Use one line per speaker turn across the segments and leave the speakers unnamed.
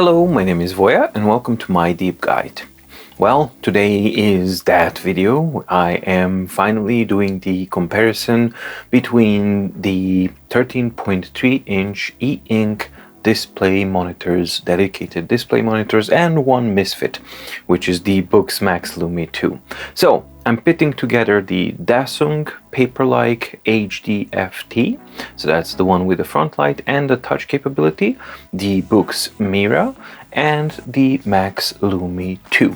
Hello, my name is Voya and welcome to my deep guide. Well, today is that video. I am finally doing the comparison between the 13.3-inch e-ink display monitors, dedicated display monitors, and one misfit, which is the Boox Max Lumi 2. So I'm pitting together the Dasung Paperlike HD-FT, so that's the one with the front light and the touch capability, the Boox Mira, and the Max Lumi 2.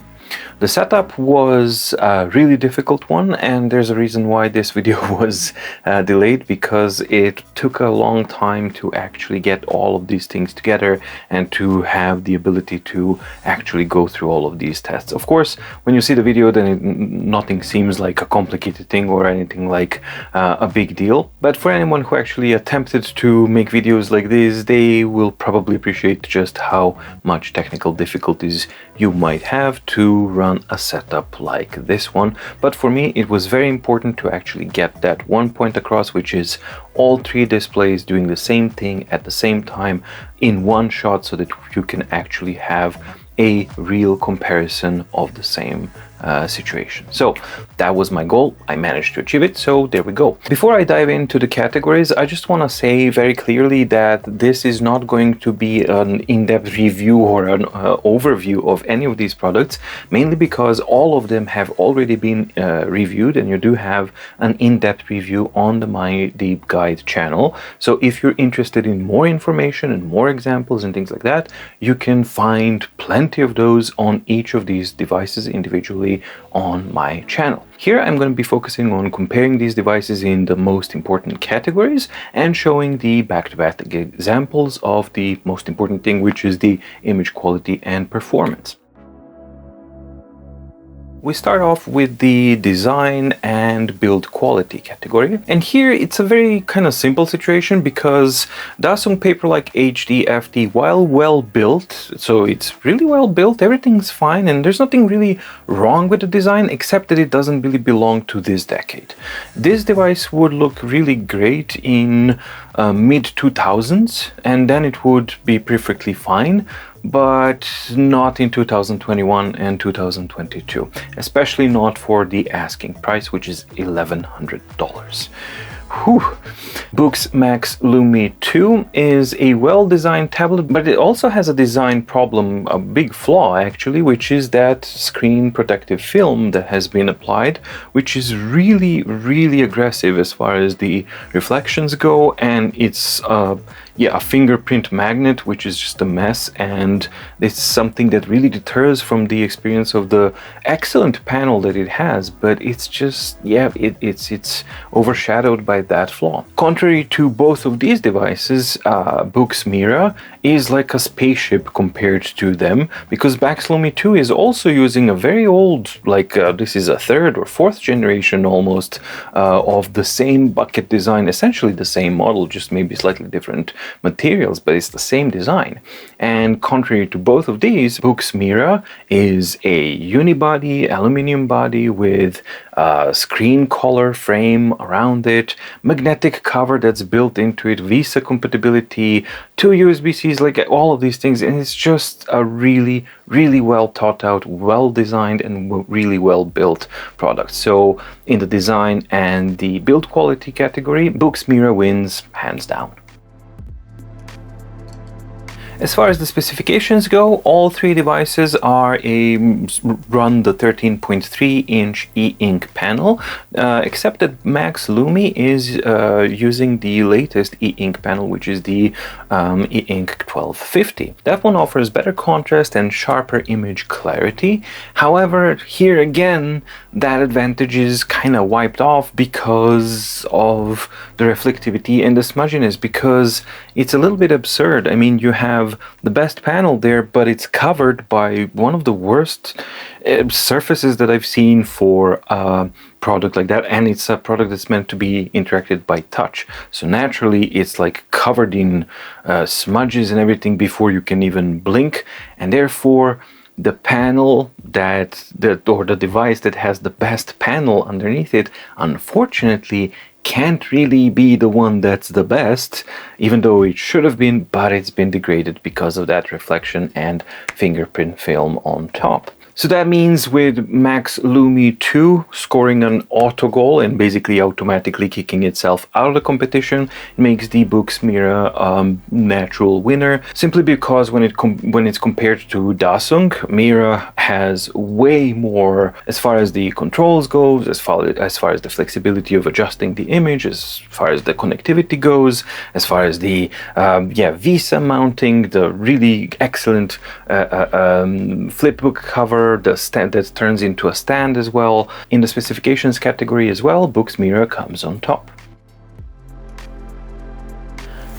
The setup was a really difficult one, and there's a reason why this video was delayed, because it took a long time to actually get all of these things together and to have the ability to actually go through all of these tests. Of course, when you see the video, then nothing seems like a complicated thing or anything like a big deal. But for anyone who actually attempted to make videos like this, they will probably appreciate just how much technical difficulties you might have to run a setup like this one. But for me, it was very important to actually get that one point across, which is all three displays doing the same thing at the same time in one shot, so that you can actually have a real comparison of the same situation. So that was my goal. I managed to achieve it, so there we go. Before I dive into the categories, I just want to say very clearly that this is not going to be an in-depth review or an overview of any of these products, mainly because all of them have already been reviewed, and you do have an in-depth review on the My Deep Guide channel. So if you're interested in more information and more examples and things like that, you can find plenty of those on each of these devices individually on my channel. Here I'm going to be focusing on comparing these devices in the most important categories and showing the back-to-back examples of the most important thing, which is the image quality and performance. We start off with the design and build quality category. And here it's a very kind of simple situation, because Dasung Paperlike HD-FT, while well built, so it's really well built, everything's fine, and there's nothing really wrong with the design, except that it doesn't really belong to this decade. This device would look really great in mid-2000s, and then it would be perfectly fine, but not in 2021 and 2022, especially not for the asking price, which is $1,100. Boox Max Lumi 2 is a well-designed tablet, but it also has a design problem, a big flaw actually, which is that screen protective film that has been applied, which is really aggressive as far as the reflections go, and it's a fingerprint magnet, which is just a mess, and it's something that really deters from the experience of the excellent panel that it has, but it's just, it's overshadowed by that flaw. Contrary to both of these devices, Boox Mira is like a spaceship compared to them, because Max Lumi 2 is also using a very old, this is a third or fourth generation almost of the same bucket design, essentially the same model, just maybe slightly different materials, but it's the same design. And contrary to both of these, Boox Mira is a unibody, aluminum body with a screen color frame around it, magnetic cover that's built into it, Visa compatibility, 2 USB-Cs, like all of these things, and it's just a really well thought out, well designed, and really well built product. So in the design and the build quality category, Boox Mira wins hands down. As far as the specifications go, all three devices run the 13.3-inch e-ink panel, except that Max Lumi is using the latest e-ink panel, which is the e-ink 1250. That one offers better contrast and sharper image clarity. However, here again, that advantage is kind of wiped off because of the reflectivity and the smudginess, because it's a little bit absurd. I mean, you have the best panel there, but it's covered by one of the worst surfaces that I've seen for a product like that, and it's a product that's meant to be interacted by touch. So naturally, it's like covered in smudges and everything before you can even blink, and therefore the panel or the device that has the best panel underneath it, unfortunately, can't really be the one that's the best, even though it should have been, but it's been degraded because of that reflection and fingerprint film on top. So that means with Max Lumi 2 scoring an auto goal and basically automatically kicking itself out of the competition, it makes the Boox Mira natural winner, simply because when it's compared to Dasung, Mira has way more as far as the controls goes, as far as the flexibility of adjusting the image, as far as the connectivity goes, as far as the Visa mounting, the really excellent flipbook cover, the stand that turns into a stand as well. In the specifications category as well, Boox Mira comes on top.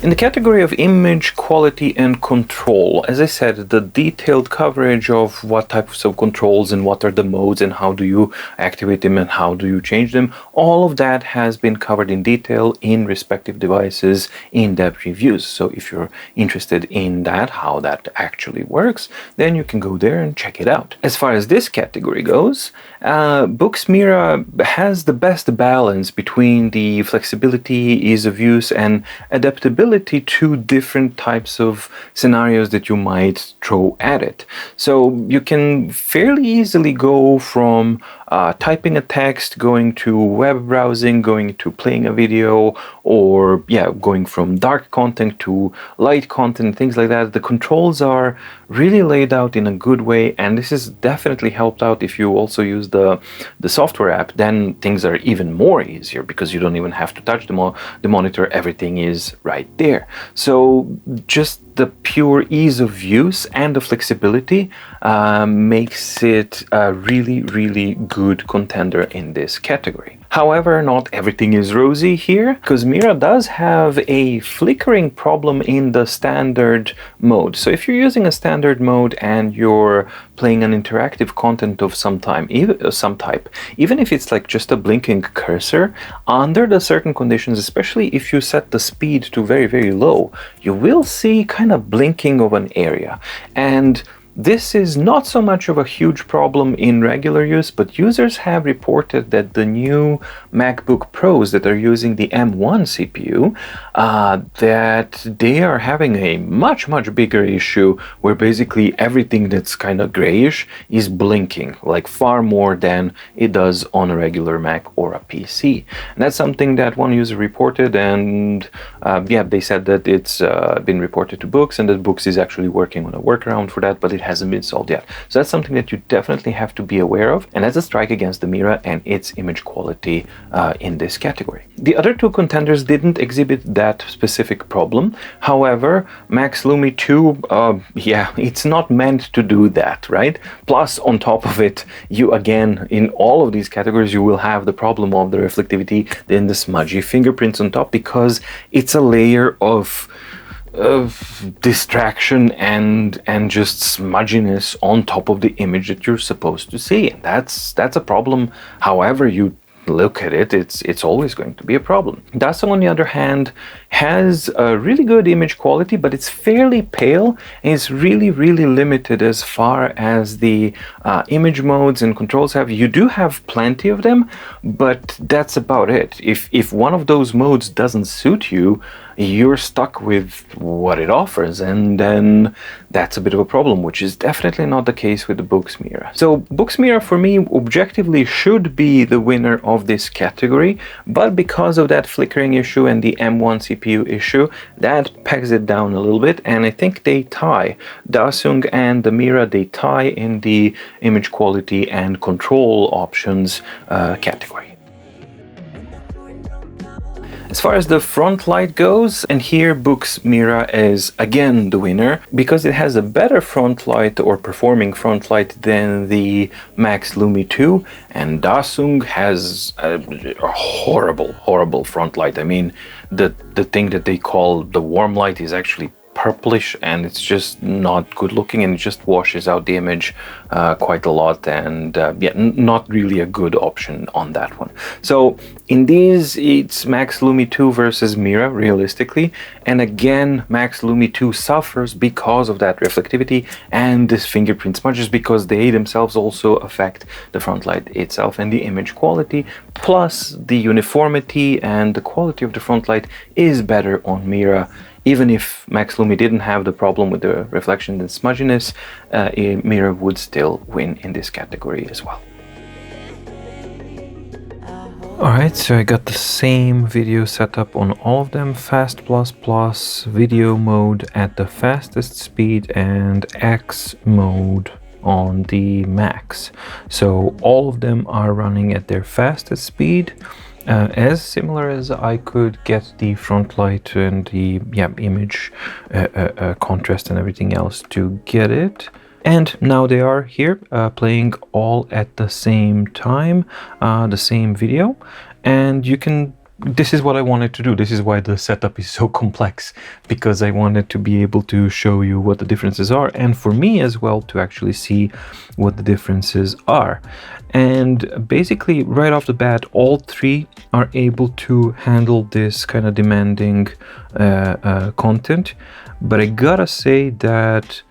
In the category of image quality and control, as I said, the detailed coverage of what types of controls and what are the modes and how do you activate them and how do you change them, all of that has been covered in detail in respective devices in-depth reviews. So if you're interested in that, how that actually works, then you can go there and check it out. As far as this category goes, Boox Mira has the best balance between the flexibility, ease of use, and adaptability to different types of scenarios that you might throw at it. So you can fairly easily go from typing a text, going to web browsing, going to playing a video, or going from dark content to light content, things like that. The controls are really laid out in a good way, and this is definitely helped out if you also use the software app. Then things are even more easier because you don't even have to touch the monitor. Everything is right there. So just the pure ease of use and the flexibility makes it a really, really good contender in this category. However, not everything is rosy here, because Mira does have a flickering problem in the standard mode. So if you're using a standard mode and you're playing an interactive content of some type, even if it's like just a blinking cursor, under the certain conditions, especially if you set the speed to very, very low, you will see kind of blinking of an area. And this is not so much of a huge problem in regular use, but users have reported that the new MacBook Pros that are using the M1 CPU, that they are having a much, much bigger issue where basically everything that's kind of grayish is blinking, like far more than it does on a regular Mac or a PC. And that's something that one user reported, and they said that it's been reported to Boox, and that Boox is actually working on a workaround for that, but it hasn't been solved yet. So that's something that you definitely have to be aware of, and that's a strike against the Mira and its image quality in this category. The other two contenders didn't exhibit that specific problem. However, Max Lumi 2, it's not meant to do that, right? Plus, on top of it, you again, in all of these categories, you will have the problem of the reflectivity, then the smudgy fingerprints on top, because it's a layer of distraction and just smudginess on top of the image that you're supposed to see. And that's a problem. However you look at it, it's always going to be a problem. Dasung, on the other hand, has a really good image quality, but it's fairly pale and it's really, really limited as far as the image modes and controls have. You do have plenty of them, but that's about it. If one of those modes doesn't suit you, you're stuck with what it offers, and then that's a bit of a problem, which is definitely not the case with the Boox Mira. So Boox Mira, for me, objectively should be the winner of this category, but because of that flickering issue and the M1 CPU issue, that pegs it down a little bit, and I think they tie. Dasung and the Mira, they tie in the image quality and control options category. As far as the front light goes, and here Boox Mira is again the winner because it has a better front light or performing front light than the Max Lumi 2, and Dasung has a horrible front light. I mean, the thing that they call the warm light is actually purplish, and it's just not good looking, and it just washes out the image quite a lot, and yeah, not really a good option on that one. So in these, it's Max Lumi 2 versus Mira, realistically, and again, Max Lumi 2 suffers because of that reflectivity and this fingerprint smudges, because they themselves also affect the front light itself and the image quality, plus the uniformity and the quality of the front light is better on Mira. Even if Max Lumi didn't have the problem with the reflection and smudginess, Mira would still win in this category as well. Alright, so I got the same video setup on all of them, fast plus video mode at the fastest speed and X mode on the max. So all of them are running at their fastest speed, as similar as I could get the front light and the image contrast and everything else to get it. And now they are here playing all at the same time, the same video, and you can. This is what I wanted to do. This is why the setup is so complex, because I wanted to be able to show you what the differences are, and for me as well to actually see what the differences are. And basically right off the bat, all three are able to handle this kind of demanding content, but I gotta say that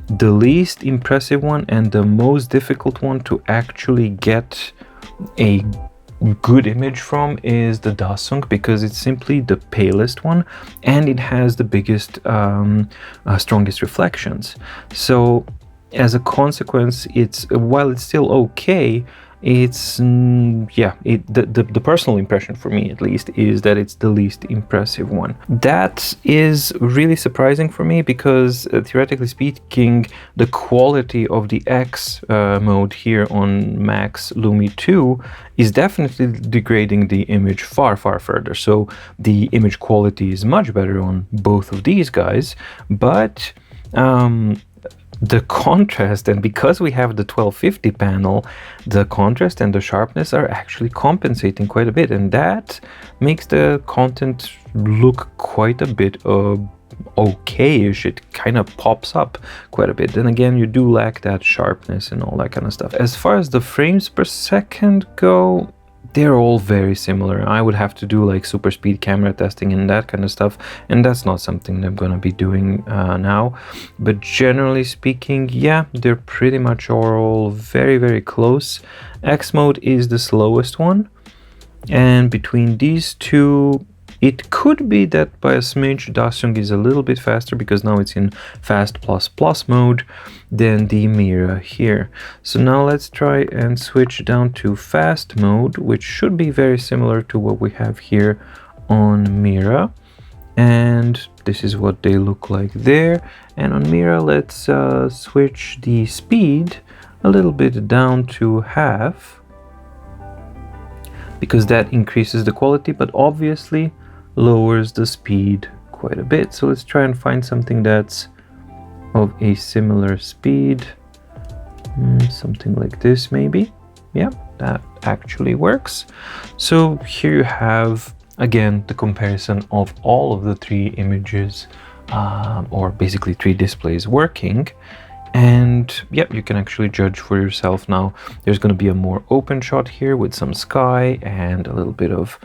the least impressive one and the most difficult one to actually get a good image from is the Dasung, because it's simply the palest one and it has the biggest strongest reflections. So as a consequence, it's, while it's still okay, it's the personal impression for me at least is that it's the least impressive one. That is really surprising for me, because theoretically speaking, the quality of the X mode here on Max Lumi 2 is definitely degrading the image far further. So the image quality is much better on both of these guys, but the contrast, and because we have the 1250 panel, the contrast and the sharpness are actually compensating quite a bit, and that makes the content look quite a bit okay-ish. It kind of pops up quite a bit. Then again, you do lack that sharpness and all that kind of stuff. As far as the frames per second go, they're all very similar. I would have to do like super speed camera testing and that kind of stuff, and that's not something that I'm gonna be doing now. But generally speaking, yeah, they're pretty much all very close. X mode is the slowest one, and between these two, it could be that by a smidge Dasung is a little bit faster, because now it's in fast plus mode than the Mira here. So now let's try and switch down to fast mode, which should be very similar to what we have here on Mira. And this is what they look like there. And on Mira, let's switch the speed a little bit down to half, because that increases the quality, but obviously lowers the speed quite a bit. So let's try and find something that's of a similar speed, something like this maybe. Yeah, that actually works. So here you have again the comparison of all of the three images, or basically three displays working. And yep, you can actually judge for yourself now. There's going to be a more open shot here with some sky and a little bit of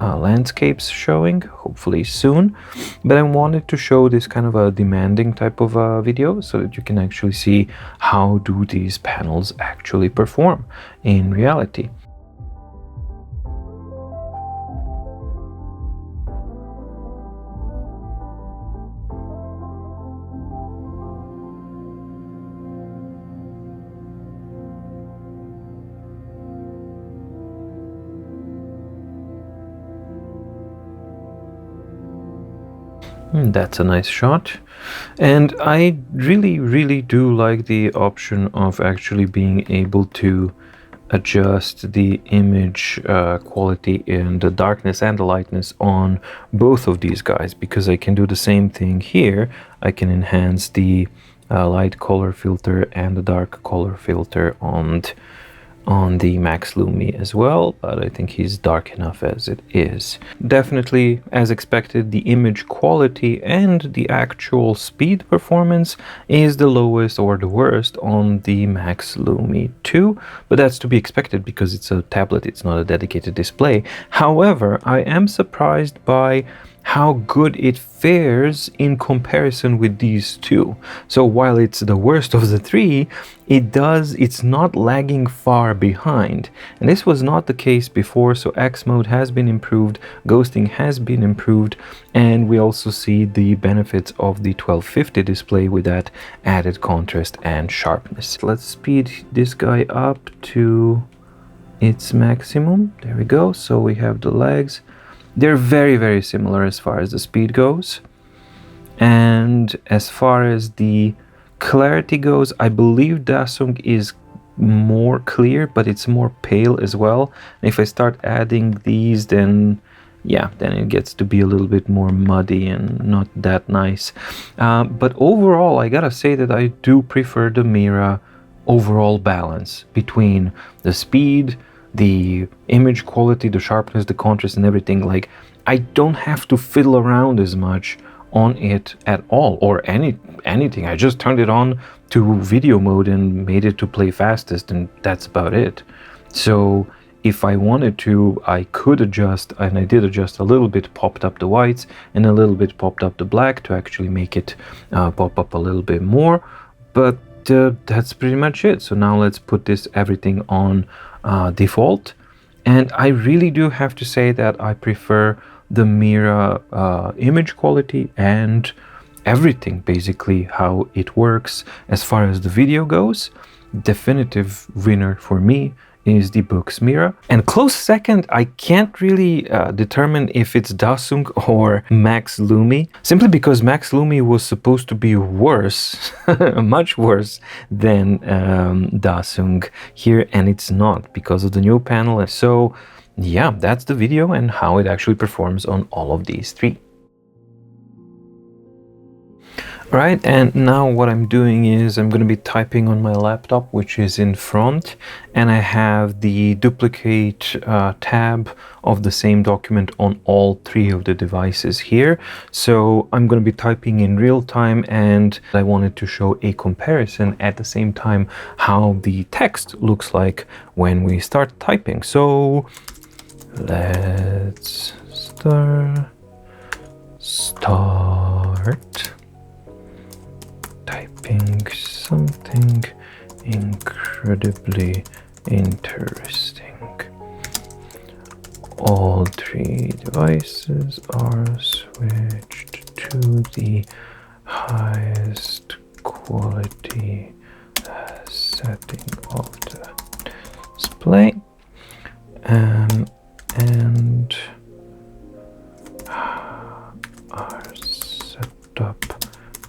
landscapes showing, hopefully soon. But I wanted to show this kind of a demanding type of video so that you can actually see how do these panels actually perform in reality. That's a nice shot, and I really do like the option of actually being able to adjust the image quality and the darkness and the lightness on both of these guys, because I can do the same thing here. I can enhance the light color filter and the dark color filter on the Max Lumi as well, but I think he's dark enough as it is. Definitely, as expected, the image quality and the actual speed performance is the lowest or the worst on the Max Lumi 2, but that's to be expected because it's a tablet, it's not a dedicated display. However, I am surprised by how good it fares in comparison with these two. So while it's the worst of the three, it's not lagging far behind. And this was not the case before, so X mode has been improved, ghosting has been improved, and we also see the benefits of the 1250 display with that added contrast and sharpness. Let's speed this guy up to its maximum. There we go. So we have the legs. They're very, very similar as far as the speed goes. And as far as the clarity goes, I believe Dasung is more clear, but it's more pale as well. And if I start adding these, then yeah, then it gets to be a little bit more muddy and not that nice. But overall, I gotta say that I do prefer the Mira overall balance between the speed, the image quality, the sharpness, the contrast and everything. Like, I don't have to fiddle around as much on it at all, or anything. I just turned it on to video mode and made it to play fastest, and that's about it. So if I wanted to, I could adjust, and I did adjust a little bit, popped up the whites and a little bit popped up the black to actually make it pop up a little bit more, but that's pretty much it. So now let's put this everything on default, and I really do have to say that I prefer the Mira image quality and everything, basically how it works as far as the video goes. Definitive winner for me is the Boox Mira, and close second, I can't really determine if it's Dasung or Max Lumi, simply because Max Lumi was supposed to be worse, much worse than Dasung here, and it's not because of the new panel. So yeah, that's the video and how it actually performs on all of these three. Right, and now what I'm doing is I'm going to be typing on my laptop, which is in front, and I have the duplicate tab of the same document on all three of the devices here. So I'm going to be typing in real time, and I wanted to show a comparison at the same time how the text looks like when we start typing. So let's start typing something incredibly interesting. All three devices are switched to the highest quality setting of the display, and are set up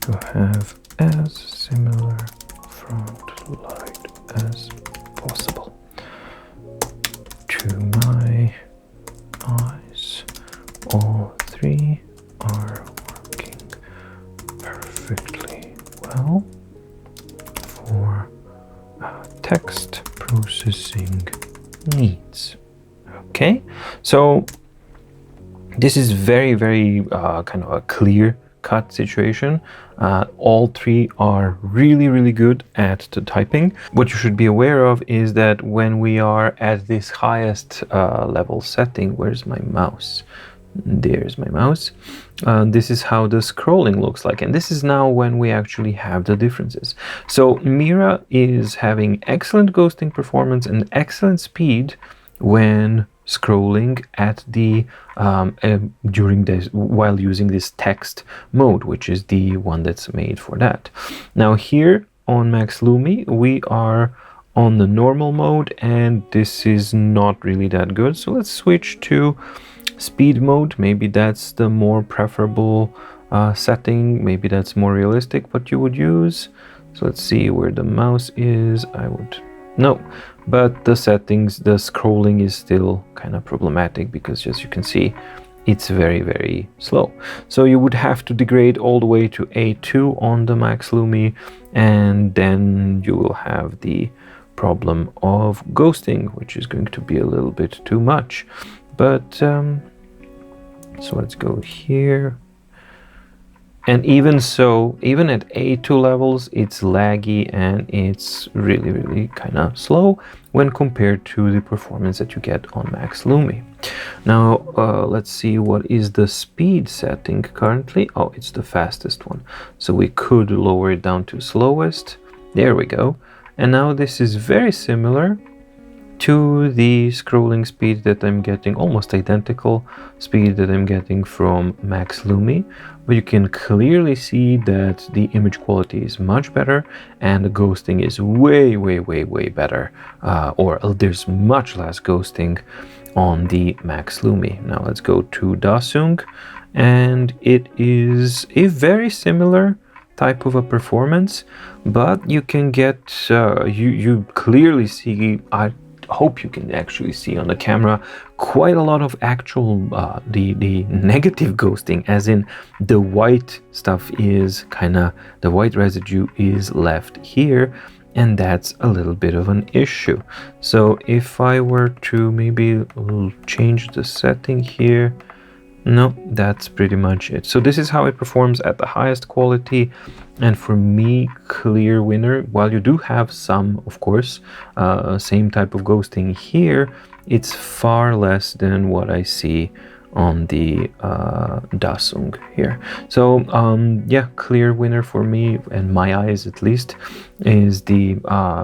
to have as similar front light as possible. To my eyes, all three are working perfectly well for text processing needs. Okay, so this is very, very kind of a clear cut situation. All three are really, really good at the typing. What you should be aware of is that when we are at this highest level setting, where's my mouse? There's my mouse. This is how the scrolling looks like, and this is now when we actually have the differences. So Mira is having excellent ghosting performance and excellent speed when scrolling at the during this, while using this text mode, which is the one that's made for that. Now here on Max Lumi we are on the normal mode, and this is not really that good, so let's switch to speed mode. Maybe that's the more preferable setting, maybe that's more realistic what you would use. So let's see where the mouse is. No, but the settings, the scrolling is still kind of problematic because, as you can see, it's very, very slow. So you would have to degrade all the way to A2 on the Max Lumi, and then you will have the problem of ghosting, which is going to be a little bit too much. But so let's go here. And even so, even at A2 levels, it's laggy and it's really kind of slow when compared to the performance that you get on Max Lumi. Now, let's see what is the speed setting currently. Oh, it's the fastest one. So we could lower it down to slowest. There we go. And now this is very similar to the scrolling speed that I'm getting, almost identical speed that I'm getting from Max Lumi, but you can clearly see that the image quality is much better and the ghosting is way better, or there's much less ghosting on the Max Lumi. Now let's go to Dasung, and it is a very similar type of a performance, but you can get you clearly see, I hope you can actually see on the camera, quite a lot of actual the negative ghosting, as in the white stuff is the white residue is left here, and that's a little bit of an issue. So if I were to maybe change the setting here, no, that's pretty much it. So this is how it performs at the highest quality, and for me, clear winner. While you do have some, of course, same type of ghosting here, it's far less than what I see on the Dasung here. So yeah, clear winner for me, and my eyes at least, is the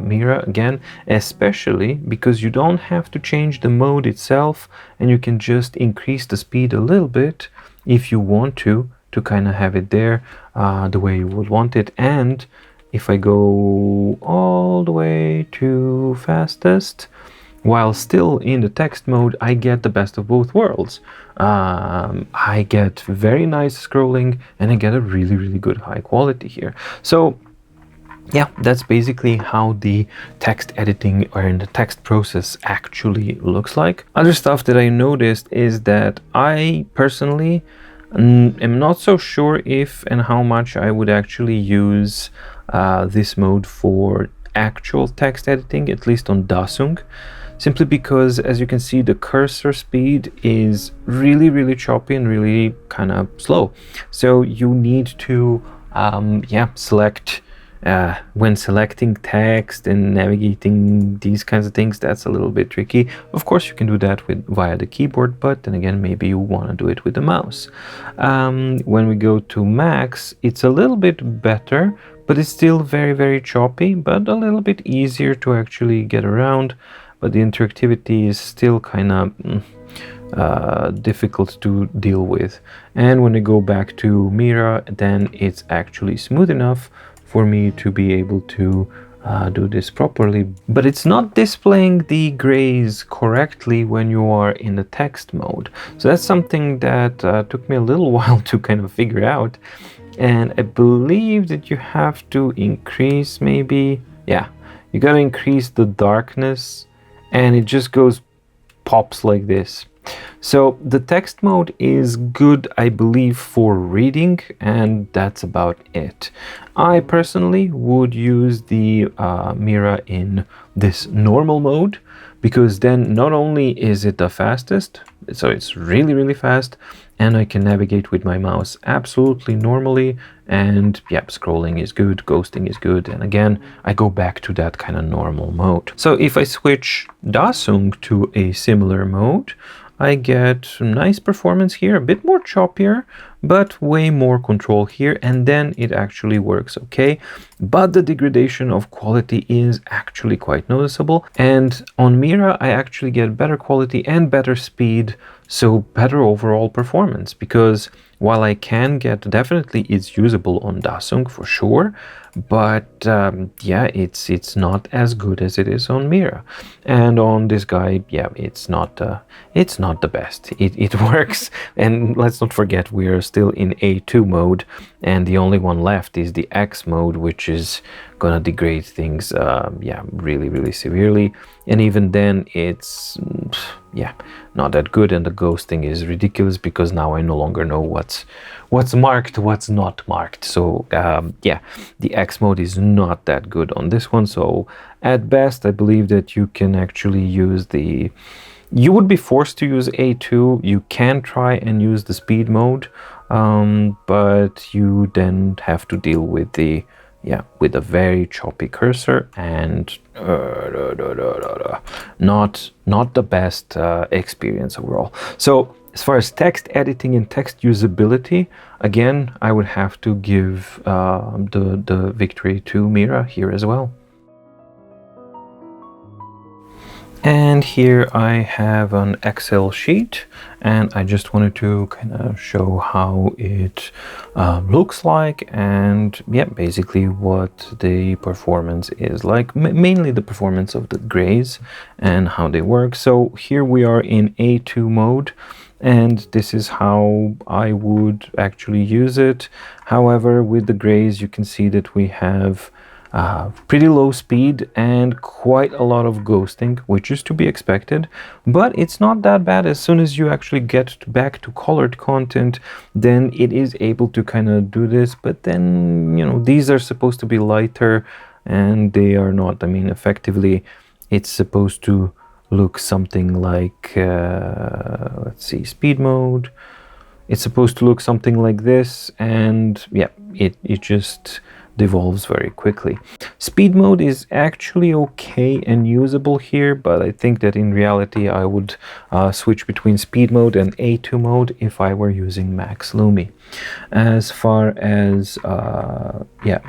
Mira again, especially because you don't have to change the mode itself, and you can just increase the speed a little bit if you want to kind of have it there the way you would want it. And if I go all the way to fastest, while still in the text mode, I get the best of both worlds. I get very nice scrolling, and I get a really good high quality here. So yeah, that's basically how the text editing or in the text process actually looks like. Other stuff that I noticed is that I personally am not so sure if and how much I would actually use this mode for actual text editing, at least on Dasung. Simply because, as you can see, the cursor speed is really choppy and really kind of slow. So you need to select when selecting text and navigating these kinds of things. That's a little bit tricky. Of course, you can do that via the keyboard, but then again, maybe you want to do it with the mouse. When we go to Max, it's a little bit better, but it's still very choppy, but a little bit easier to actually get around. But the interactivity is still kind of difficult to deal with. And when I go back to Mira, then it's actually smooth enough for me to be able to do this properly. But it's not displaying the grays correctly when you are in the text mode. So that's something that took me a little while to kind of figure out. And I believe that you have to increase, maybe, yeah, you gotta increase the darkness, and it just pops like this. So the text mode is good, I believe, for reading, and that's about it. I personally would use the Mira in this normal mode, because then not only is it the fastest, so it's really fast, and I can navigate with my mouse absolutely normally, and yeah, scrolling is good, ghosting is good, and again, I go back to that kind of normal mode. So if I switch Dasung to a similar mode, I get nice performance here, a bit more choppier, but way more control here, and then it actually works okay. But the degradation of quality is actually quite noticeable, and on Mira I actually get better quality and better speed, so better overall performance, because while I can get, definitely it's usable on Dasung for sure, but yeah, it's not as good as it is on Mira. And on this guy, yeah, it's not the best. It works, and let's not forget we are still in A2 mode, and the only one left is the X mode, which is gonna degrade things yeah, really severely, and even then it's yeah, not that good, and the ghosting is ridiculous because now I no longer know what's marked, what's not marked. So yeah, the X mode is not that good on this one. So at best I believe that you can actually use you would be forced to use A2. You can try and use the speed mode, but you then have to deal with with a very choppy cursor, and not the best experience overall. So as far as text editing and text usability, again, I would have to give the victory to Mira here as well. And here I have an Excel sheet, and I just wanted to kind of show how it looks like, and yeah, basically what the performance is like, mainly the performance of the grays and how they work. So here we are in A2 mode, and this is how I would actually use it. However, with the grays, you can see that we have pretty low speed and quite a lot of ghosting, which is to be expected, but it's not that bad. As soon as you actually get back to colored content, then it is able to kind of do this. But then, you know, these are supposed to be lighter, and they are not. I mean, effectively, it's supposed to look something like, let's see, speed mode. It's supposed to look something like this, and yeah, it just devolves very quickly. Speed mode is actually okay and usable here, but I think that in reality I would switch between speed mode and A2 mode if I were using Max Lumi. As far as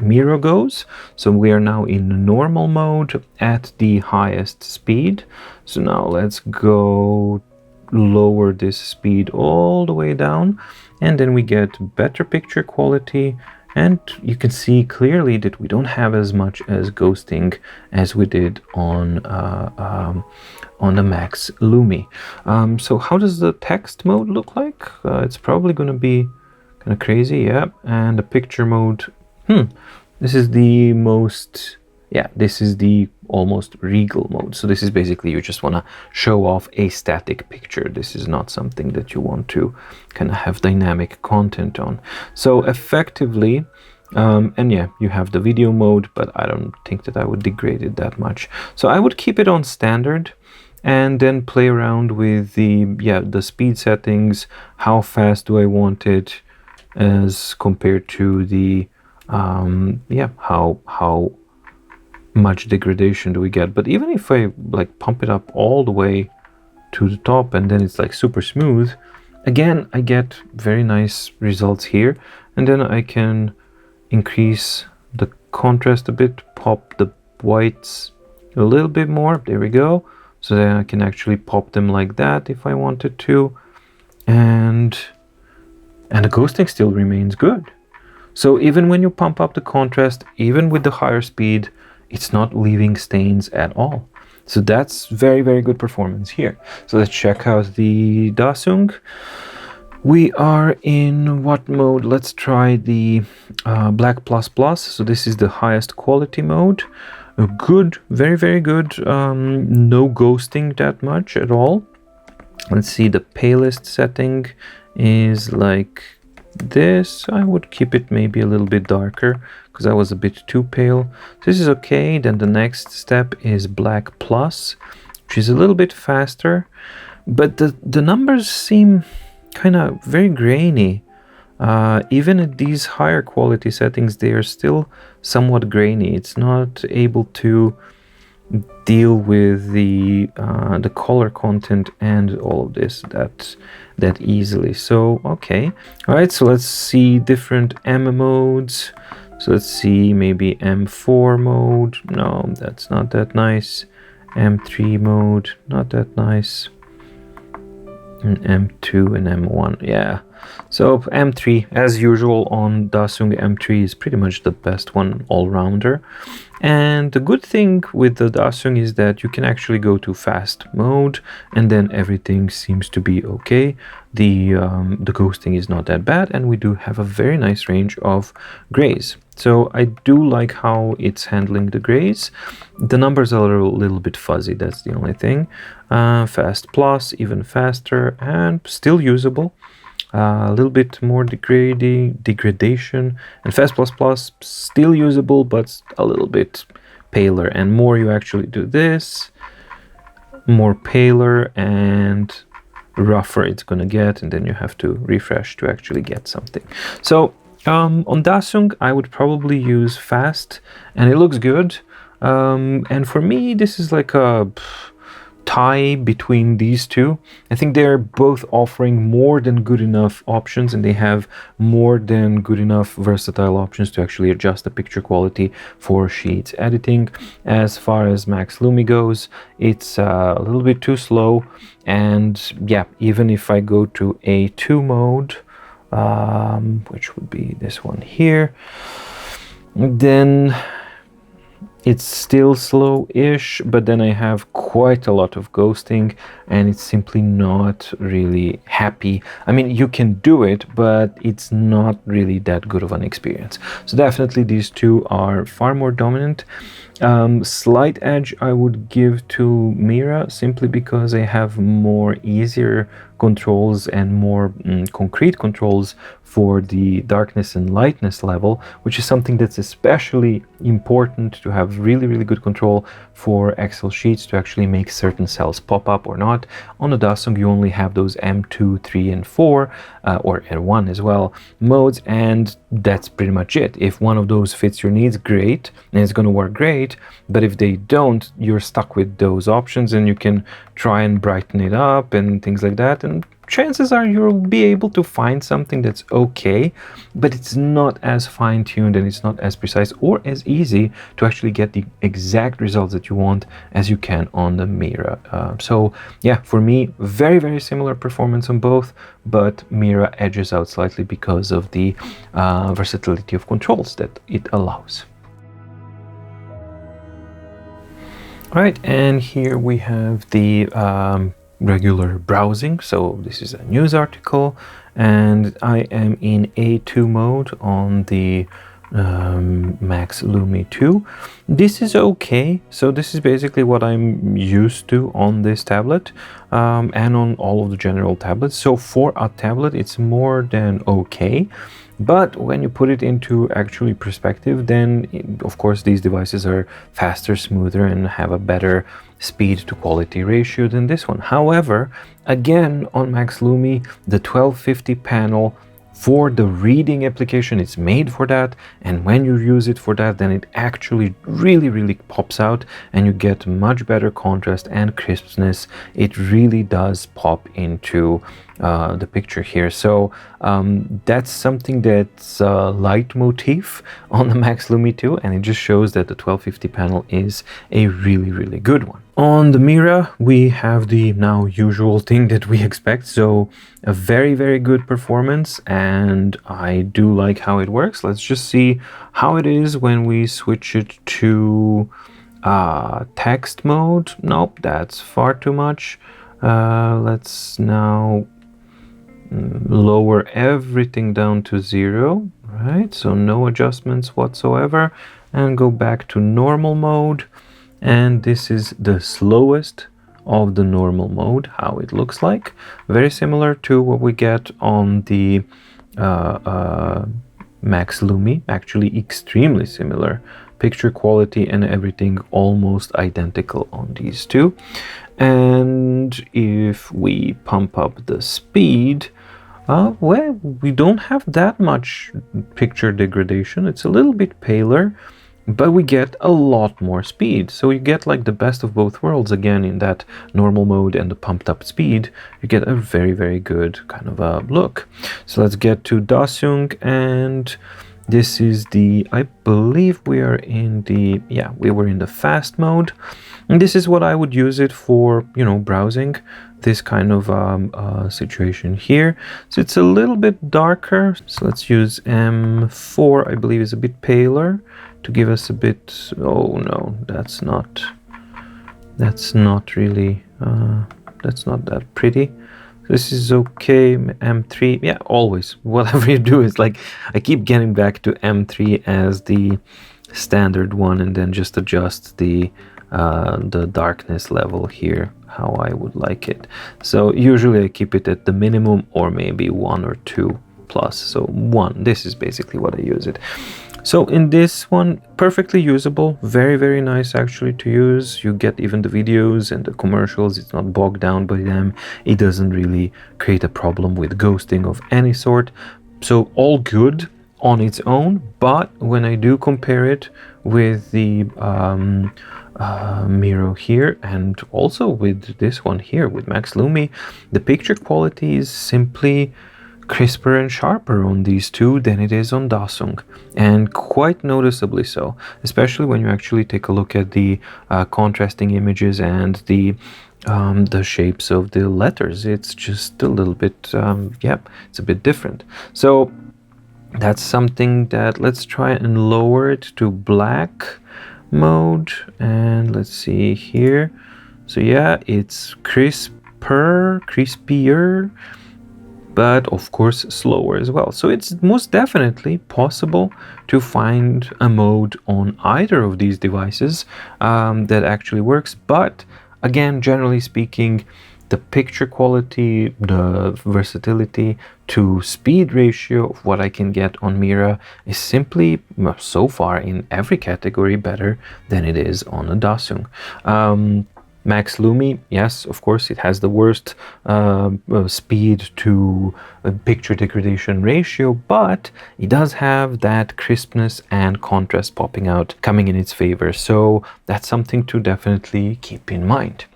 Mira goes, so we are now in normal mode at the highest speed. So now let's go lower this speed all the way down, and then we get better picture quality. And you can see clearly that we don't have as much as ghosting as we did on the Max Lumi. So how does the text mode look like? It's probably going to be kind of crazy, yeah. And the picture mode, this is the most, yeah, this is the almost regal mode. So this is basically you just want to show off a static picture. This is not something that you want to kind of have dynamic content on. So effectively, and yeah, you have the video mode, but I don't think that I would degrade it that much. So I would keep it on standard and then play around with the speed settings. How fast do I want it as compared to the how much degradation do we get. But even if I like pump it up all the way to the top and then it's like super smooth, again I get very nice results here. And then I can increase the contrast a bit, pop the whites a little bit more, there we go. So then I can actually pop them like that if I wanted to, and the ghosting still remains good. So even when you pump up the contrast, even with the higher speed, it's not leaving stains at all. So that's very good performance here. So let's check out the Dasung. We are in what mode? Let's try the black ++. So this is the highest quality mode. Good, very good. No ghosting that much at all. Let's see, the palest setting is like this. I would keep it maybe a little bit darker because I was a bit too pale. This is okay. Then the next step is black plus, which is a little bit faster, but the numbers seem kind of very grainy. Even at these higher quality settings, they are still somewhat grainy. It's not able to deal with the color content and all of this that easily. So okay, all right, so let's see different M modes. So let's see, maybe M4 mode. No, that's not that nice. M3 mode, not that nice. And M2 and M1, yeah. So M3, as usual on Dasung, M3 is pretty much the best one all-rounder. And the good thing with the Dasung is that you can actually go to fast mode and then everything seems to be okay. the ghosting is not that bad, and we do have a very nice range of grays. So I do like how it's handling the grays. The numbers are a little bit fuzzy, that's the only thing. Fast plus, even faster, and still usable. A little bit more degradation, and fast plus plus still usable, but a little bit paler. And more you actually do this, more paler and rougher it's gonna get, and then you have to refresh to actually get something. So on Dasung I would probably use fast, and it looks good. And for me this is like a tie between these two. I think they're both offering more than good enough options, and they have more than good enough versatile options to actually adjust the picture quality for sheets editing. As far as Max Lumi goes, it's a little bit too slow, and yeah, even if I go to A2 mode, which would be this one here, then it's still slow-ish, but then I have quite a lot of ghosting, and it's simply not really happy. I mean, you can do it, but it's not really that good of an experience. So definitely these two are far more dominant. Slight edge I would give to Mira, simply because they have more easier controls and more concrete controls for the darkness and lightness level, which is something that's especially important to have really good control for Excel sheets to actually make certain cells pop up or not. On the Dasung you only have those M2, 3 and 4 or N1 as well modes, and that's pretty much it. If one of those fits your needs, great, and it's going to work great, but if they don't, you're stuck with those options, and you can try and brighten it up and things like that, and chances are you'll be able to find something that's okay, but it's not as fine-tuned and it's not as precise or as easy to actually get the exact results that you want as you can on the Mira. So yeah, for me, very similar performance on both, but Mira edges out slightly because of the versatility of controls that it allows. All right, and here we have the regular browsing. So this is a news article, and I am in A2 mode on the Max Lumi 2. This is okay. So this is basically what I'm used to on this tablet and on all of the general tablets. So for a tablet, it's more than okay. But when you put it into actually perspective, then of course these devices are faster, smoother, and have a better speed to quality ratio than this one. However, again, on Max Lumi, the 1250 panel for the reading application, it's made for that, and when you use it for that, then it actually really pops out, and you get much better contrast and crispness. It really does pop into the picture here. So that's something that's a leitmotif on the Max Lumi 2, and it just shows that the 1250 panel is a really good one. On the Mira, we have the now usual thing that we expect, so a very good performance, and I do like how it works. Let's just see how it is when we switch it to text mode. Nope, that's far too much. Let's now lower everything down to 0, right? So no adjustments whatsoever, and go back to normal mode. And this is the slowest of the normal mode, how it looks like. Very similar to what we get on the Max Lumi, actually extremely similar. Picture quality and everything almost identical on these two. And if we pump up the speed, well, we don't have that much picture degradation. It's a little bit paler, but we get a lot more speed. So you get like the best of both worlds again in that normal mode and the pumped up speed. You get a very good kind of a look. So let's get to Dasung, and this is the, I believe we are in the, yeah, we were in the fast mode. And this is what I would use it for, you know, browsing, this kind of situation here. So it's a little bit darker. So let's use M4, I believe is a bit paler, to give us a bit, oh no, that's not really, that's not that pretty. This is okay. M3, yeah, always. Whatever you do is like, I keep getting back to M3 as the standard one, and then just adjust the darkness level here how I would like it. So usually I keep it at the minimum, or maybe 1 or 2 plus. So 1, this is basically what I use it. So in this one, perfectly usable, very, very nice actually to use. You get even the videos and the commercials, it's not bogged down by them. It doesn't really create a problem with ghosting of any sort. So all good on its own, but when I do compare it with the Miro here, and also with this one here with Max Lumi, the picture quality is simply crisper and sharper on these two than it is on Dasung, and quite noticeably so, especially when you actually take a look at the contrasting images and the shapes of the letters. It's just a little bit, it's a bit different. So that's something that, let's try and lower it to black mode, and let's see here. So yeah, it's crispier, but of course slower as well. So it's most definitely possible to find a mode on either of these devices that actually works. But again, generally speaking, the picture quality, the versatility to speed ratio of what I can get on Mira is simply, so far in every category, better than it is on a Dasung. Max Lumi, yes, of course, it has the worst speed to picture degradation ratio, but it does have that crispness and contrast popping out, coming in its favor. So that's something to definitely keep in mind.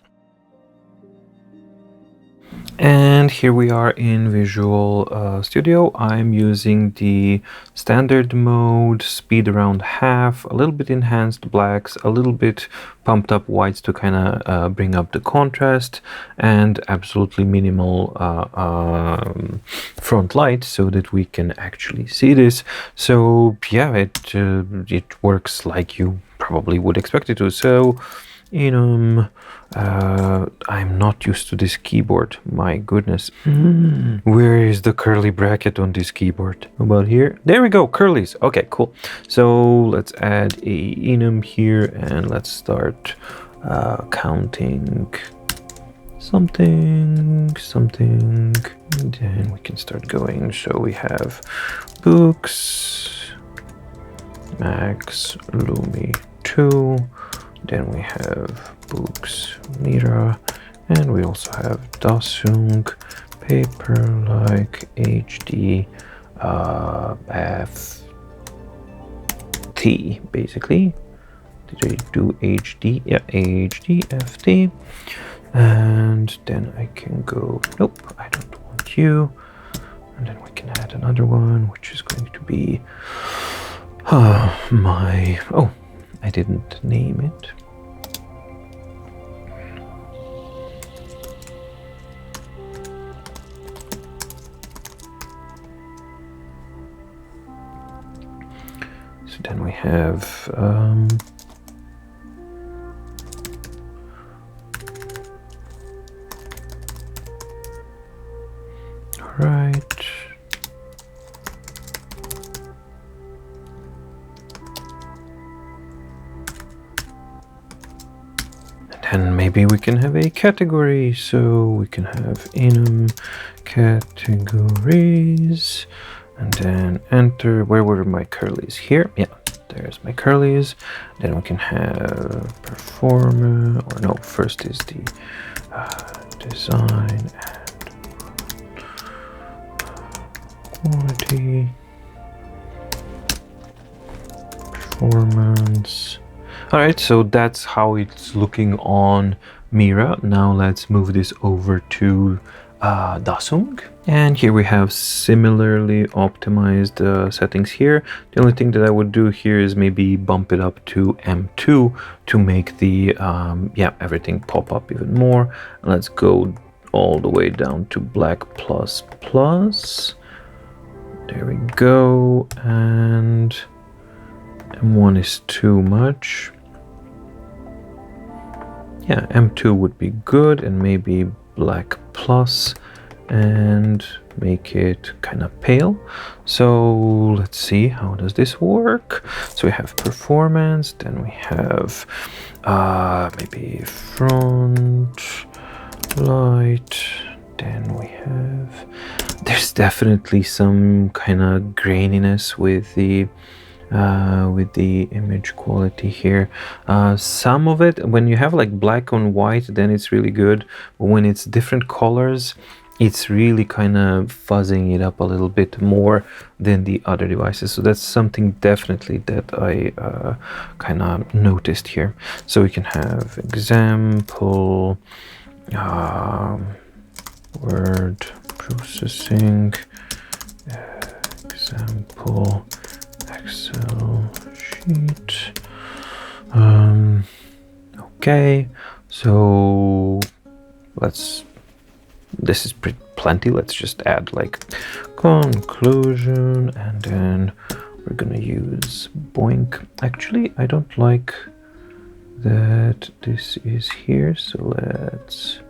And here we are in Visual Studio. I'm using the standard mode, speed around half, a little bit enhanced blacks, a little bit pumped up whites to kind of bring up the contrast, and absolutely minimal front light so that we can actually see this. So yeah, it works like you probably would expect it to. So I'm not used to this keyboard, my goodness. Where is the curly bracket on this keyboard? How about here? There we go, curlies. Okay, cool. So let's add a enum here, and let's start counting something, and then we can start going. So we have Boox Max Lumi 2, then we have Boox Mira, and we also have Dasung Paperlike HD-FT, basically. Did I do HD? Yeah, HD-FT. And then I can go, nope, I don't want you. And then we can add another one, which is going to be I didn't name it. So then we have all right. And maybe we can have a category, so we can have enum categories, and then enter. Where were my curlies? Here, yeah, there's my curlies. Then we can have performer, or no, first is the design and quality, performance. All right, so that's how it's looking on Mira. Now let's move this over to Dasung. And here we have similarly optimized settings here. The only thing that I would do here is maybe bump it up to M2 to make the, everything pop up even more. Let's go all the way down to black plus plus. There we go. And M1 is too much. Yeah, M2 would be good, and maybe black plus and make it kind of pale. So let's see, how does this work? So we have performance, then we have maybe front light, then we have, there's definitely some kind of graininess with the image quality here. Some of it, when you have like black on white, then it's really good, but when it's different colors, it's really kind of fuzzing it up a little bit more than the other devices. So that's something definitely that I kind of noticed here. So we can have example, word processing, example, Excel sheet. Okay, so this is plenty. Let's just add like conclusion, and then we're gonna use boink. Actually, I don't like that this is here, so let's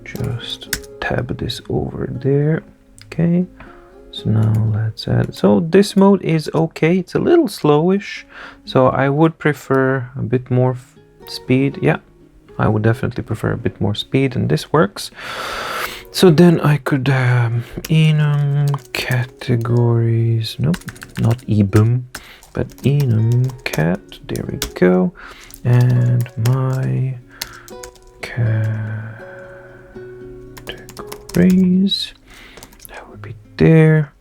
just tab this over there. Okay, so now let's add, so this mode is okay, it's a little slowish, so I would prefer a bit more speed. Yeah, I would definitely prefer a bit more speed, and this works. So then I could enum categories, nope, not ebum, but enum cat, there we go, and my categories, that would be there.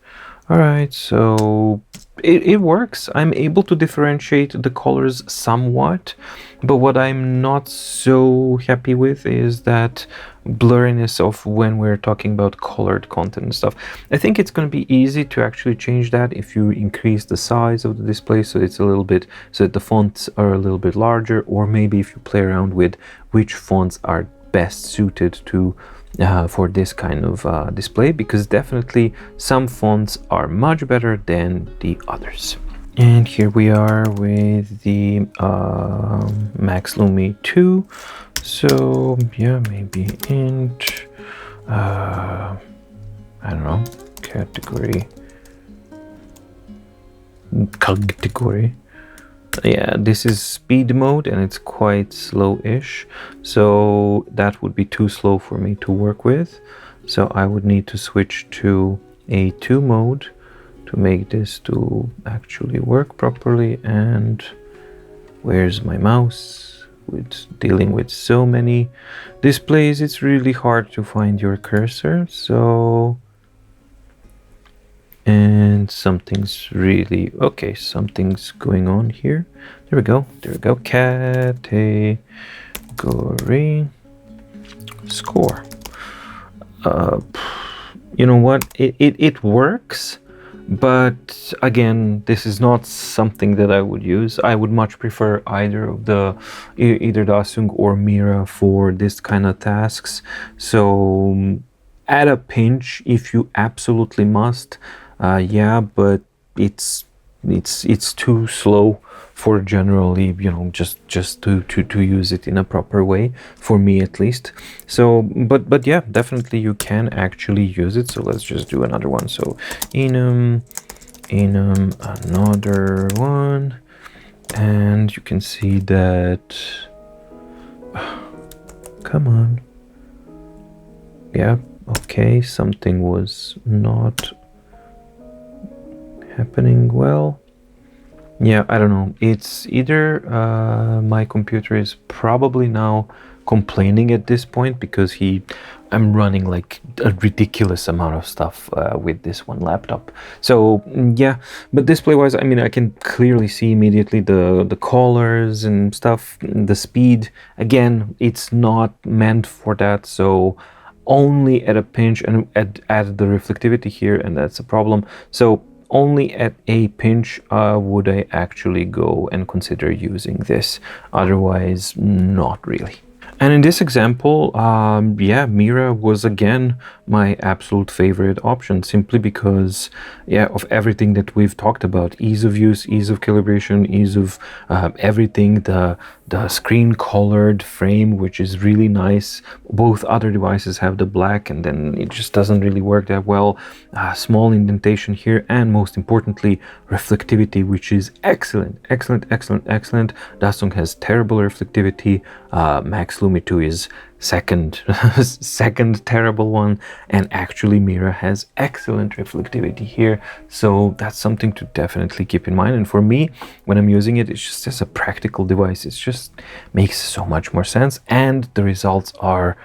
All right, so it works. I'm able to differentiate the colors somewhat, but what I'm not so happy with is that blurriness of when we're talking about colored content and stuff. I think it's going to be easy to actually change that if you increase the size of the display, so it's a little bit, so that the fonts are a little bit larger, or maybe if you play around with which fonts are best suited to for this kind of display, because definitely some fonts are much better than the others. And here we are with the Max Lumi 2. So yeah, maybe int, I don't know, category. Yeah, this is speed mode and it's quite slow-ish, so that would be too slow for me to work with. So I would need to switch to A2 mode to make this to actually work properly. And where's my mouse? With dealing with so many displays, it's really hard to find your cursor. So, and something's really, okay, something's going on here. There we go, there we go. Category score. You know what, it works, but again, this is not something that I would use. I would much prefer either Dasung or Mira for this kind of tasks. So at a pinch, if you absolutely must, yeah, but it's too slow for generally, you know, just to use it in a proper way, for me at least. So but yeah, definitely you can actually use it. So let's just do another one. So enum another one, and you can see that, come on, yeah, okay, something was not happening well. Yeah, I don't know, it's either my computer is probably now complaining at this point, because I'm running like a ridiculous amount of stuff with this one laptop. So yeah, but display wise, I mean, I can clearly see immediately the colors and stuff. The speed, again, it's not meant for that, so only at a pinch, and add the reflectivity here, and that's a problem. So only at a pinch would I actually go and consider using this, otherwise not really. And in this example, yeah, Mira was again my absolute favorite option, simply because, yeah, of everything that we've talked about: ease of use, ease of calibration, ease of everything, the screen colored frame, which is really nice. Both other devices have the black, and then it just doesn't really work that well. Small indentation here, and most importantly, reflectivity, which is excellent, excellent, excellent, excellent. Dasung has terrible reflectivity. Max Lumi 2 is second second terrible one, and actually Mira has excellent reflectivity here, so that's something to definitely keep in mind. And for me, when I'm using it, it's just as a practical device, it just makes so much more sense, and the results are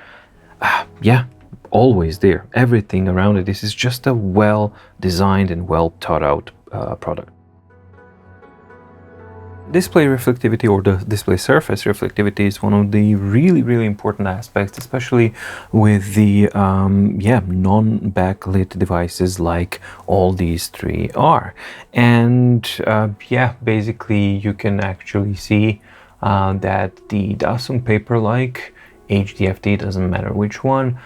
yeah, always there. Everything around it, this is just a well designed and well thought out product. Display reflectivity, or the display surface reflectivity, is one of the really important aspects, especially with the non-backlit devices like all these three are. And yeah, basically you can actually see that the Dasung Paperlike HD-FT, doesn't matter which one,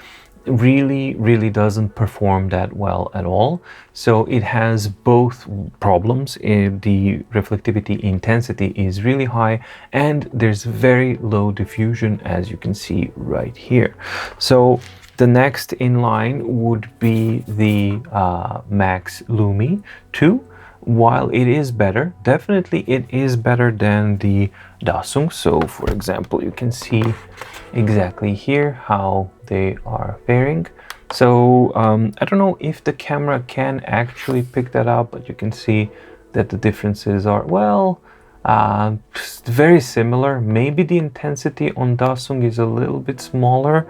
really doesn't perform that well at all. So it has both problems. The reflectivity intensity is really high, and there's very low diffusion, as you can see right here. So the next in line would be the Max Lumi 2. While it is better, definitely it is better than the Dasung. So for example, you can see exactly here how they are faring. So I don't know if the camera can actually pick that up, but you can see that the differences are, well, very similar. Maybe the intensity on Dasung is a little bit smaller,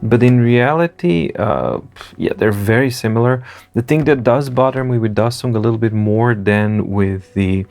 but in reality, yeah, they're very similar. The thing that does bother me with Dasung a little bit more than with the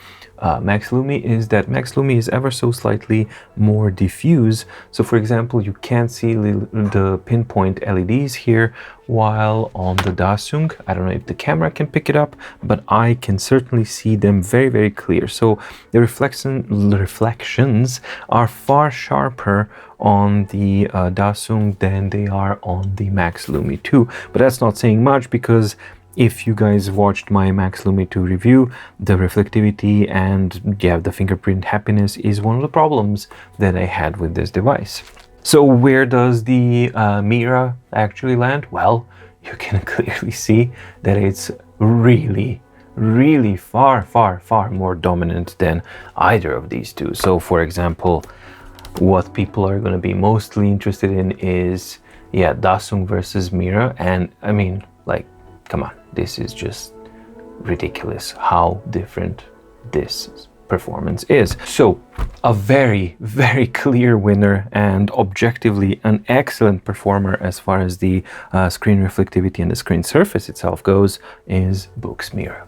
Max Lumi is that Max Lumi is ever so slightly more diffuse. So for example, you can't see the pinpoint LEDs here, while on the Dasung, I don't know if the camera can pick it up, but I can certainly see them very clear. So the reflections are far sharper on the Dasung than they are on the Max Lumi 2. But that's not saying much, because if you guys watched my Max Lumi 2 review, the reflectivity and yeah, the fingerprint happiness is one of the problems that I had with this device. So where does the Mira actually land? Well, you can clearly see that it's really far more dominant than either of these two. So for example, what people are going to be mostly interested in is, yeah, Dasung versus Mira. And I mean, like, come on, this is just ridiculous how different this performance is. So a very clear winner, and objectively an excellent performer as far as the screen reflectivity and the screen surface itself goes, is Boox Mira.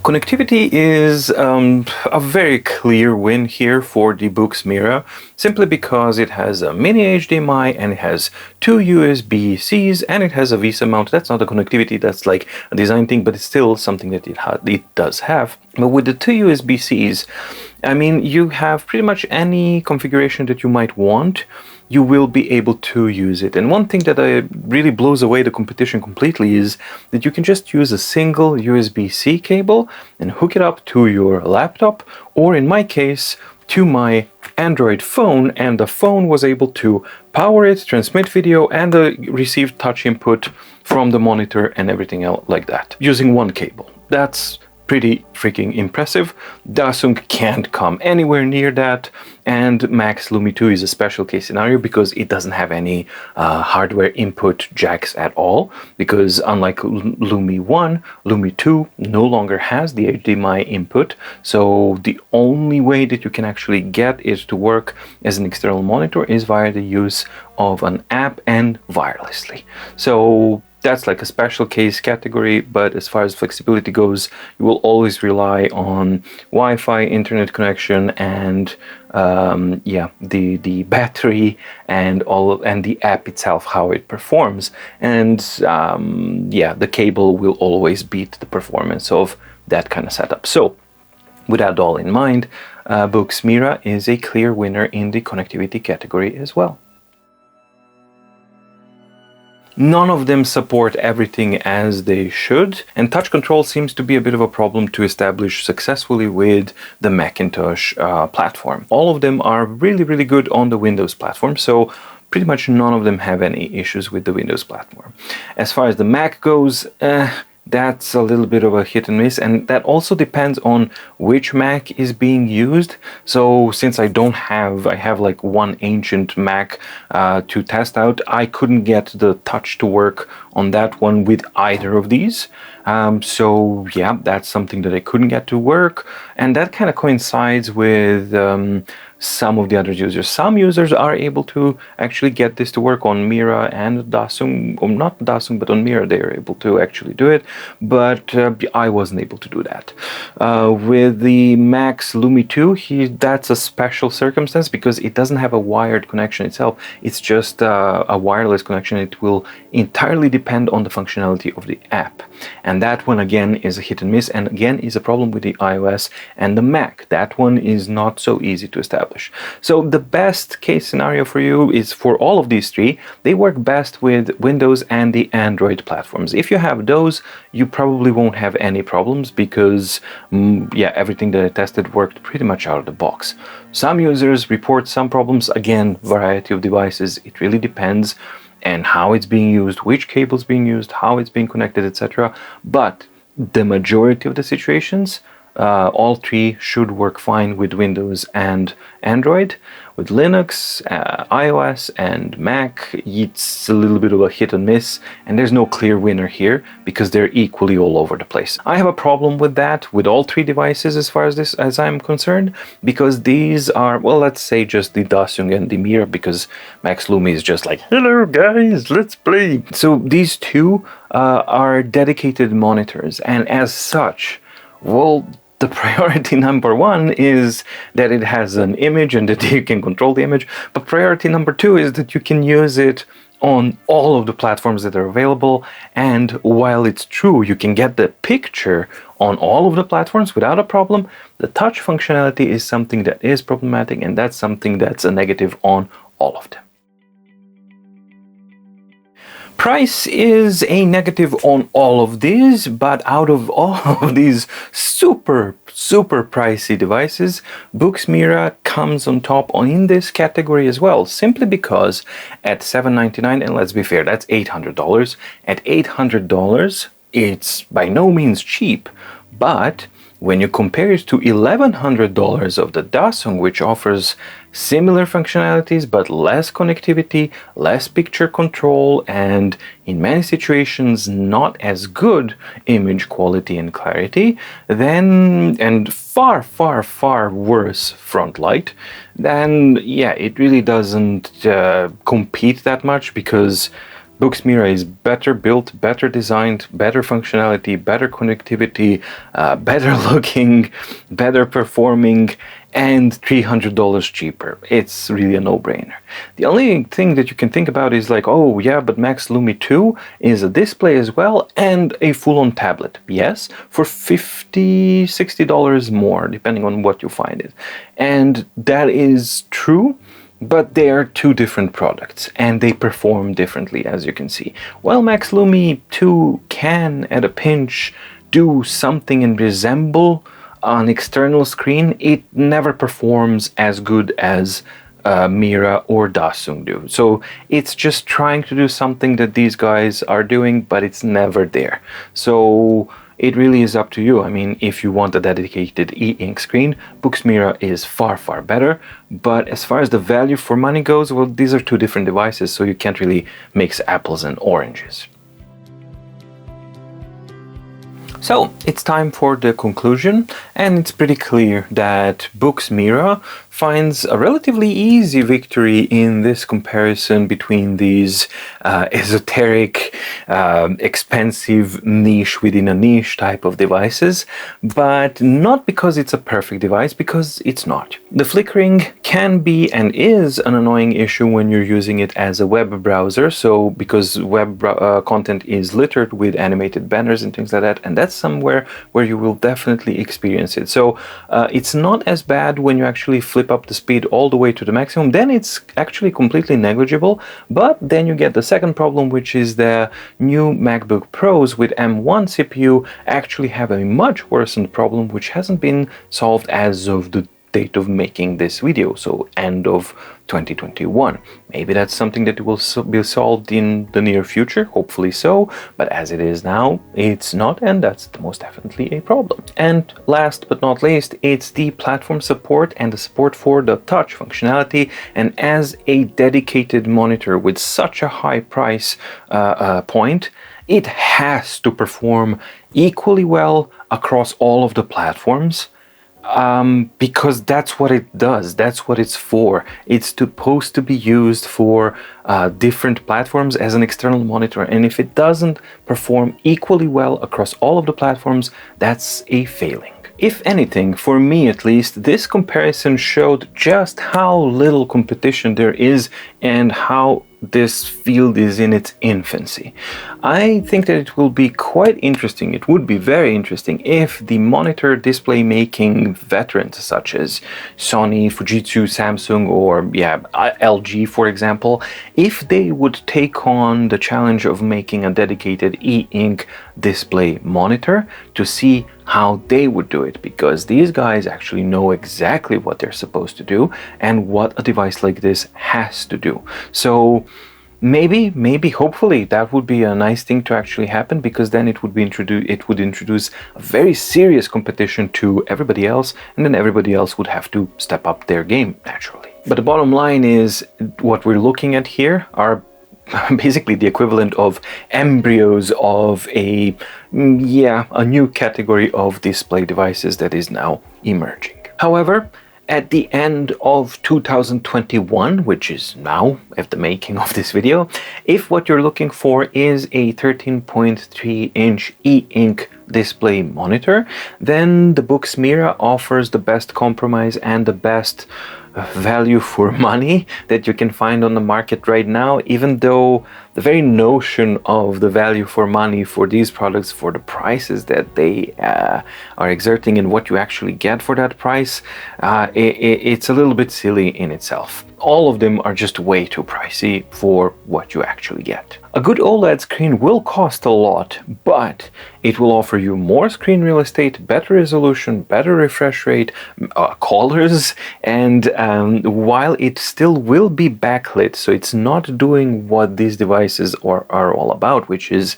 Connectivity is a very clear win here for the Boox Mira, simply because it has a mini HDMI and it has two USB-Cs and it has a VESA mount. That's not a connectivity, that's like a design thing, but it's still something that it does have. But with the two USB-Cs, I mean, you have pretty much any configuration that you might want, you will be able to use it. And one thing that really blows away the competition completely is that you can just use a single USB-C cable and hook it up to your laptop, or in my case, to my Android phone, and the phone was able to power it, transmit video, and receive touch input from the monitor and everything else like that, using one cable. That's pretty freaking impressive. Dasung can't come anywhere near that, and Max Lumi 2 is a special case scenario because it doesn't have any hardware input jacks at all, because unlike Lumi 1, Lumi 2 no longer has the HDMI input, so the only way that you can actually get it to work as an external monitor is via the use of an app and wirelessly. So that's like a special case category, but as far as flexibility goes, you will always rely on Wi-Fi, internet connection, and yeah, the battery and the app itself, how it performs. And yeah, the cable will always beat the performance of that kind of setup. So With that all in mind, Boox Mira is a clear winner in the connectivity category as well. None of them support everything as they should, and touch control seems to be a bit of a problem to establish successfully with the Macintosh platform. All of them are really good on the Windows platform, so pretty much none of them have any issues with the Windows platform. As far as the Mac goes, that's a little bit of a hit and miss, and that also depends on which Mac is being used. So since I have like one ancient Mac to test out, I couldn't get the touch to work on that one with either of these. So yeah, that's something that I couldn't get to work, and that kind of coincides with some of the other users. Some users are able to actually get this to work on Mira and Dasung, or not Dasung, but on Mira they are able to actually do it, but I wasn't able to do that. With the Max Lumi 2, that's a special circumstance because it doesn't have a wired connection itself. It's just a wireless connection. It will entirely depend on the functionality of the app. And that one again is a hit and miss, and again is a problem with the iOS and the Mac. That one is not so easy to establish. So the best case scenario for you is for all of these three, they work best with Windows and the Android platforms. If you have those, you probably won't have any problems because yeah, everything that I tested worked pretty much out of the box. Some users report some problems. Again, variety of devices, it really depends, and how it's being used, which cable is being used, how it's being connected, etc. But the majority of the situations, all three should work fine with Windows and Android. With Linux, iOS, and Mac, it's a little bit of a hit and miss, and there's no clear winner here because they're equally all over the place. I have a problem with that with all three devices as far as I'm concerned, because these are, well, let's say just the Dasung and the Mira, because Max Lumi is just like, hello guys, let's play. So these two are dedicated monitors, and as such, well, the priority number one is that it has an image and that you can control the image, but priority number two is that you can use it on all of the platforms that are available. And while it's true you can get the picture on all of the platforms without a problem, the touch functionality is something that is problematic, and that's something that's a negative on all of them. Price is a negative on all of these, but out of all of these super pricey devices, Boox Mira comes on top in this category as well, simply because at $799, and let's be fair, that's $800. At $800, it's by no means cheap, but when you compare it to $1,100 of the Dasung, which offers similar functionalities but less connectivity, less picture control, and in many situations not as good image quality and clarity, then, and far worse front light, then yeah, it really doesn't compete that much, because Boox Mira is better built, better designed, better functionality, better connectivity, better looking, better performing, and $300 cheaper. It's really a no-brainer. The only thing that you can think about is like, oh yeah, but Max Lumi 2 is a display as well and a full-on tablet. Yes, for $50, $60 more, depending on what you find it. And that is true, but they are two different products and they perform differently, as you can see. While Max Lumi 2 can, at a pinch, do something and resemble an external screen, it never performs as good as Mira or Dasung do. So it's just trying to do something that these guys are doing, but it's never there. So it really is up to you. I mean, if you want a dedicated e-ink screen, Boox Mira is far better. But as far as the value for money goes, well, these are two different devices, so you can't really mix apples and oranges. So it's time for the conclusion, and it's pretty clear that Boox Mira finds a relatively easy victory in this comparison between these esoteric, expensive niche within a niche type of devices, but not because it's a perfect device, because it's not. The flickering can be and is an annoying issue when you're using it as a web browser, so because web content is littered with animated banners and things like that, and that's somewhere where you will definitely experience it. So it's not as bad when you actually flip up the speed all the way to the maximum. Then it's actually completely negligible, but then you get the second problem, which is the new MacBook Pros with M1 CPU actually have a much worsened problem, which hasn't been solved as of the date of making this video, so end of 2021. Maybe that's something that will be solved in the near future, hopefully so, but as it is now, it's not, and that's most definitely a problem. And last but not least, it's the platform support and the support for the touch functionality. And as a dedicated monitor with such a high price point, it has to perform equally well across all of the platforms. Because that's what it does, that's what it's for. It's supposed to be used for different platforms as an external monitor, and if it doesn't perform equally well across all of the platforms, that's a failing. If anything, for me at least, this comparison showed just how little competition there is and how this field is in its infancy. I think that it will be quite interesting, it would be very interesting, if the monitor display making veterans such as Sony, Fujitsu, Samsung, or LG, for example, if they would take on the challenge of making a dedicated e-ink display monitor to see how they would do it, because these guys actually know exactly what they're supposed to do and what a device like this has to do. So maybe, hopefully, that would be a nice thing to actually happen, because then it would introduce a very serious competition to everybody else, and then everybody else would have to step up their game naturally. But the bottom line is, what we're looking at here are basically the equivalent of embryos of a new category of display devices that is now emerging. However, at the end of 2021, which is now at the making of this video, if what you're looking for is a 13.3-inch e-ink display monitor, then the Boox Mira offers the best compromise and the best value for money that you can find on the market right now, even though the very notion of the value for money for these products, for the prices that they are exerting and what you actually get for that price, it's a little bit silly in itself. All of them are just way too pricey for what you actually get. A good OLED screen will cost a lot, but it will offer you more screen real estate, better resolution, better refresh rate, colors, and while it still will be backlit, so it's not doing what these devices are all about, which is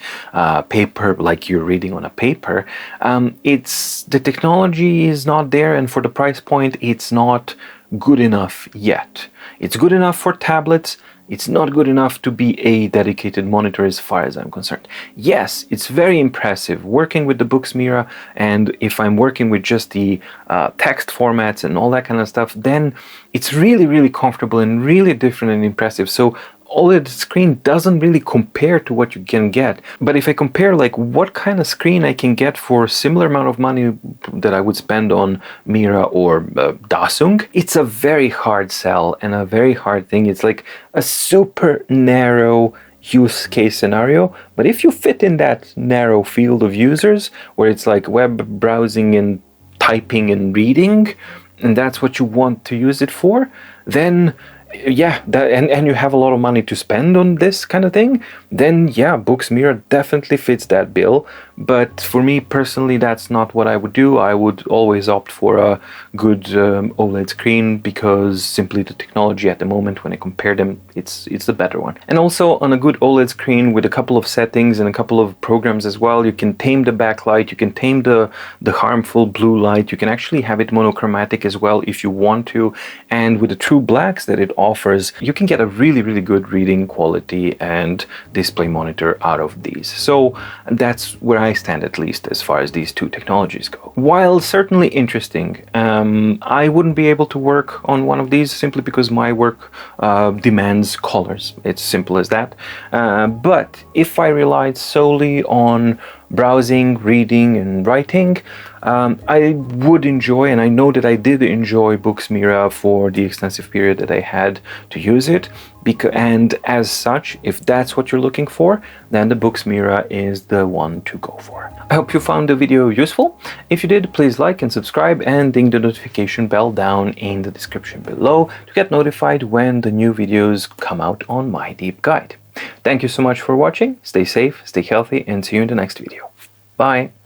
paper, like you're reading on a paper. The technology is not there, and for the price point, it's not good enough yet. It's good enough for tablets. It's not good enough to be a dedicated monitor as far as I'm concerned. Yes, it's very impressive working with the Boox Mira, and if I'm working with just the text formats and all that kind of stuff, then it's really comfortable and really different and impressive. So OLED screen doesn't really compare to what you can get. But if I compare like what kind of screen I can get for a similar amount of money that I would spend on Mira or Dasung, it's a very hard sell and a very hard thing. It's like a super narrow use case scenario, but if you fit in that narrow field of users where it's like web browsing and typing and reading, and that's what you want to use it for, then and you have a lot of money to spend on this kind of thing, then Boox Mira definitely fits that bill. But for me personally, that's not what I would do. I would always opt for a good OLED screen, because simply the technology at the moment, when I compare them, it's the better one. And also on a good OLED screen with a couple of settings and a couple of programs as well, you can tame the backlight, you can tame the harmful blue light, you can actually have it monochromatic as well if you want to, and with the true blacks that it offers, you can get a really good reading quality and display monitor out of these. So that's where I stand, at least, as far as these two technologies go. While certainly interesting, I wouldn't be able to work on one of these simply because my work demands colors. It's simple as that. But if I relied solely on browsing, reading, and writing, I would enjoy, and I know that I did enjoy Boox Mira for the extensive period that I had to use it. And as such, if that's what you're looking for, then the Boox Mira is the one to go for. I hope you found the video useful. If you did, please like and subscribe and ding the notification bell down in the description below to get notified when the new videos come out on my deep guide. Thank you so much for watching. Stay safe, stay healthy, and see you in the next video. Bye!